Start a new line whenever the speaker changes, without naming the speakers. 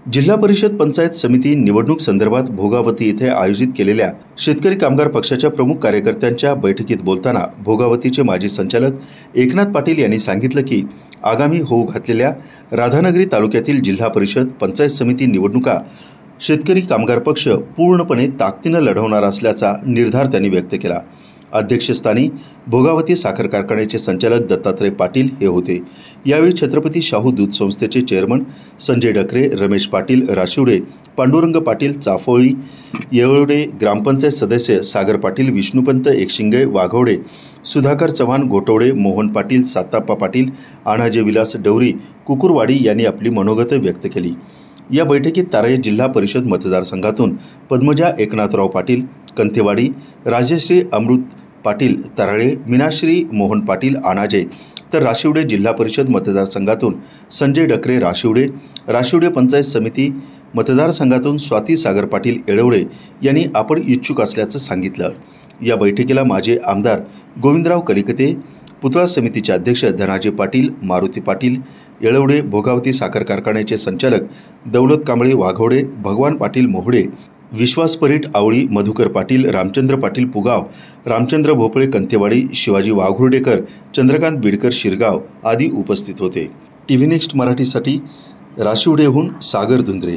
जिल्हा परिषद पंचायत समिती निवडणूक संदर्भात भोगावती येथे आयोजित केलेल्या शेतकरी कामगार पक्षाच्या प्रमुख कार्यकर्त्यांच्या बैठकीत बोलताना भोगावतीचे माजी संचालक एकनाथ पाटील यांनी सांगितलं की आगामी होऊ घातलेल्या राधानगरी तालुक्यातील जिल्हा परिषद पंचायत समिती निवडणुका शेतकरी कामगार पक्ष पूर्णपणे ताकदीने लढवणार असल्याचा निर्धार त्यांनी व्यक्त केला। अध्यक्षस्थानी भोगावती साखर कारखान्याचे संचालक दत्तात्रय पाटील हे होते। यावेळी छत्रपती शाहू दूध संस्थेचे चेअरमन संजय डकरे, रमेश पाटील राशिवडे, पांडुरंग पाटील चाफोळी, येळवडे, ग्रामपंचायत सदस्य सागर पाटील, विष्णुपंत एकशिंगे वाघवडे, सुधाकर चव्हाण गोटवडे, मोहन पाटील, साताप्पा पाटील, आणाजे विलास डवरी, कुकुरवाडी यांनी आपली मनोगत व्यक्त केली। या बैठकीत ताराई जिल्हा परिषद मतदारसंघातून पद्मजा एकनाथराव पाटील कंथेवाडी, राजश्री अमृत पाटील तराळे, मीनाश्री मोहन पाटील आणाजे, तर राशिवडे जिल्हा परिषद मतदारसंघातून संजय डकरे राशिवडे पंचायत समिती मतदारसंघातून स्वाती सागर पाटील येळवडे यांनी आपण इच्छुक असल्याचं सांगितलं। या बैठकीला माजी आमदार गोविंदराव कलिकते, पुतळा समितीचे अध्यक्ष धनाजी पाटील, मारुती पाटील येळवडे, भोगावती साखर कारखान्याचे संचालक दौलत कांबळे वाघवडे, भगवान पाटील मोहडे, विश्वास परीट आवळी, मधुकर पाटील, रामचंद्र पाटील पुगाव, रामचंद्र भोपळे कंथेवाडी, शिवाजी वाघुर्डेकर, चंद्रकांत बिडकर शिरगाव आदी उपस्थित होते। टीव्ही नेक्स्ट मराठीसाठी राशिवडेहून सागर धुंद्रे।